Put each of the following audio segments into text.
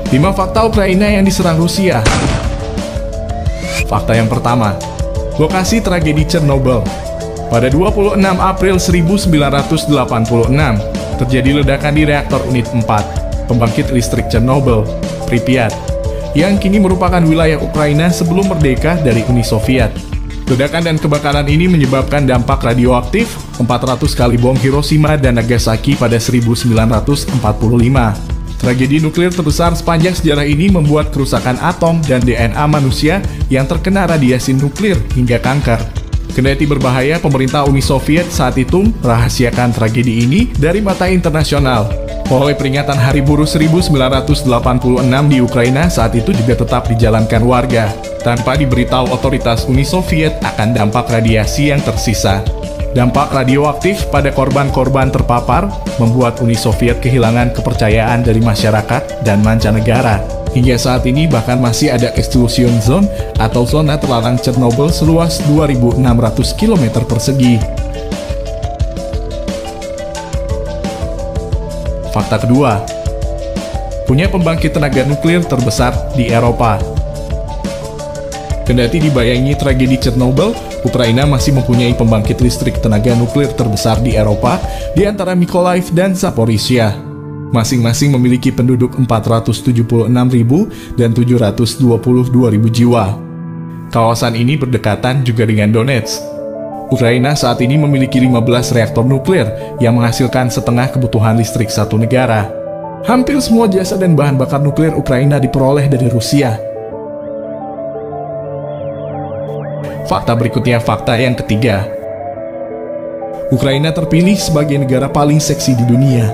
5 fakta Ukraina yang diserang Rusia. Fakta yang pertama, lokasi tragedi Chernobyl. Pada 26 April 1986, terjadi ledakan di reaktor unit 4, pembangkit listrik Chernobyl, Pripyat, yang kini merupakan wilayah Ukraina sebelum merdeka dari Uni Soviet. Ledakan dan kebakaran ini menyebabkan dampak radioaktif 400 kali bom Hiroshima dan Nagasaki pada 1945. Tragedi nuklir terbesar sepanjang sejarah ini membuat kerusakan atom dan DNA manusia yang terkena radiasi nuklir hingga kanker. Kendati berbahaya, pemerintah Uni Soviet saat itu merahasiakan tragedi ini dari mata internasional. Oleh peringatan Hari Buruh 1986 di Ukraina saat itu juga tetap dijalankan warga, tanpa diberitahu otoritas Uni Soviet akan dampak radiasi yang tersisa. Dampak radioaktif pada korban-korban terpapar membuat Uni Soviet kehilangan kepercayaan dari masyarakat dan mancanegara. Hingga saat ini bahkan masih ada exclusion zone atau zona terlarang Chernobyl seluas 2.600 km persegi. Fakta kedua, punya pembangkit tenaga nuklir terbesar di Eropa. Kendati dibayangi tragedi Chernobyl, Ukraina masih mempunyai pembangkit listrik tenaga nuklir terbesar di Eropa, di antara Mykolaiv dan Zaporizhia. Masing-masing memiliki penduduk 476.000 dan 722.000 jiwa. Kawasan ini berdekatan juga dengan Donetsk. Ukraina saat ini memiliki 15 reaktor nuklir yang menghasilkan setengah kebutuhan listrik satu negara. Hampir semua jasa dan bahan bakar nuklir Ukraina diperoleh dari Rusia. Fakta berikutnya, fakta yang ketiga. Ukraina terpilih sebagai negara paling seksi di dunia.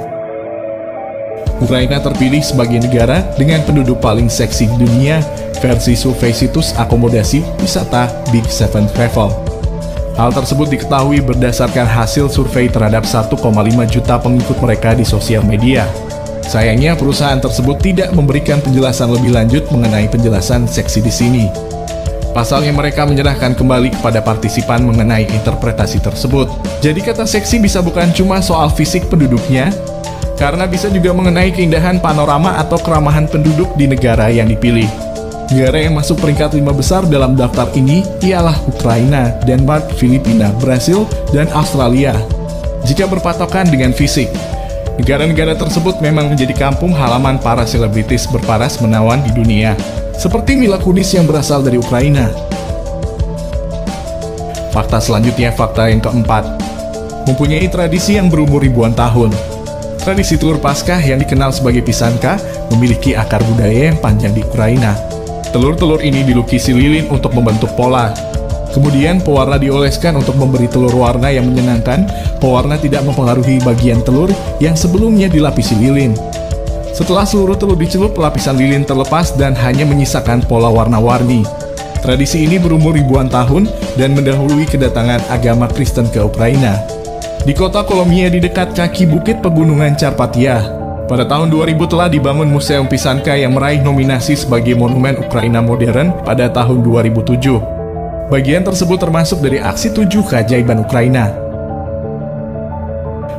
Ukraina terpilih sebagai negara dengan penduduk paling seksi di dunia versi survei situs akomodasi wisata Big Seven Travel. Hal tersebut diketahui berdasarkan hasil survei terhadap 1,5 juta pengikut mereka di sosial media. Sayangnya perusahaan tersebut tidak memberikan penjelasan lebih lanjut mengenai penjelasan seksi di sini. Pasalnya mereka menyerahkan kembali kepada partisipan mengenai interpretasi tersebut. Jadi kata seksi bisa bukan cuma soal fisik penduduknya, karena bisa juga mengenai keindahan panorama atau keramahan penduduk di negara yang dipilih. Negara yang masuk peringkat 5 besar dalam daftar ini ialah Ukraina, Denmark, Filipina, Brasil, dan Australia. Jika berpatokan dengan fisik, negara-negara tersebut memang menjadi kampung halaman para selebritis berparas menawan di dunia, seperti Mila Kunis yang berasal dari Ukraina. Fakta selanjutnya, fakta yang keempat. Mempunyai tradisi yang berumur ribuan tahun. Tradisi telur Paskah yang dikenal sebagai pisanka memiliki akar budaya yang panjang di Ukraina. Telur-telur ini dilukisi lilin untuk membentuk pola. Kemudian pewarna dioleskan untuk memberi telur warna yang menyenangkan. Pewarna tidak mempengaruhi bagian telur yang sebelumnya dilapisi lilin. Setelah seluruh telur dicelup, lapisan lilin terlepas dan hanya menyisakan pola warna-warni. Tradisi ini berumur ribuan tahun dan mendahului kedatangan agama Kristen ke Ukraina. Di kota Kolomia di dekat kaki bukit pegunungan Carpathia, pada tahun 2000 telah dibangun Museum Pisanka yang meraih nominasi sebagai Monumen Ukraina Modern pada tahun 2007. Bagian tersebut termasuk dari aksi 7 keajaiban Ukraina.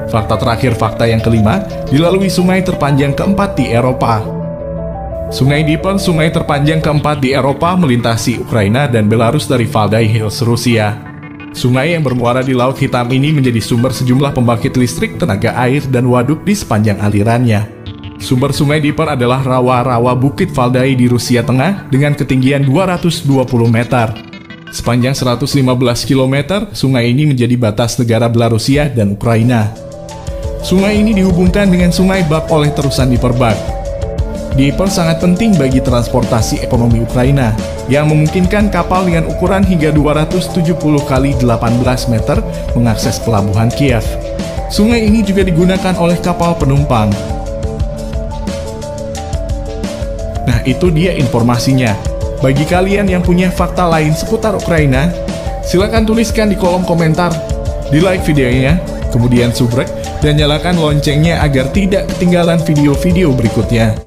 Fakta terakhir, fakta yang kelima, dilalui sungai terpanjang keempat di Eropa. Sungai Dnieper, sungai terpanjang keempat di Eropa, melintasi Ukraina dan Belarus dari Valdai Hills, Rusia. Sungai yang bermuara di Laut Hitam ini menjadi sumber sejumlah pembangkit listrik, tenaga air, dan waduk di sepanjang alirannya. Sumber sungai Dnieper adalah rawa-rawa Bukit Valdai di Rusia Tengah dengan ketinggian 220 meter. Sepanjang 115 km, sungai ini menjadi batas negara Belarusia dan Ukraina. Sungai ini dihubungkan dengan sungai Bak oleh terusan Dnieperbag. Dnieper sangat penting bagi transportasi ekonomi Ukraina, yang memungkinkan kapal dengan ukuran hingga 270 kali 18 meter mengakses pelabuhan Kiev. Sungai ini juga digunakan oleh kapal penumpang. Nah, itu dia informasinya. Bagi kalian yang punya fakta lain seputar Ukraina, silakan tuliskan di kolom komentar, di like videonya, kemudian subrek, dan nyalakan loncengnya agar tidak ketinggalan video-video berikutnya.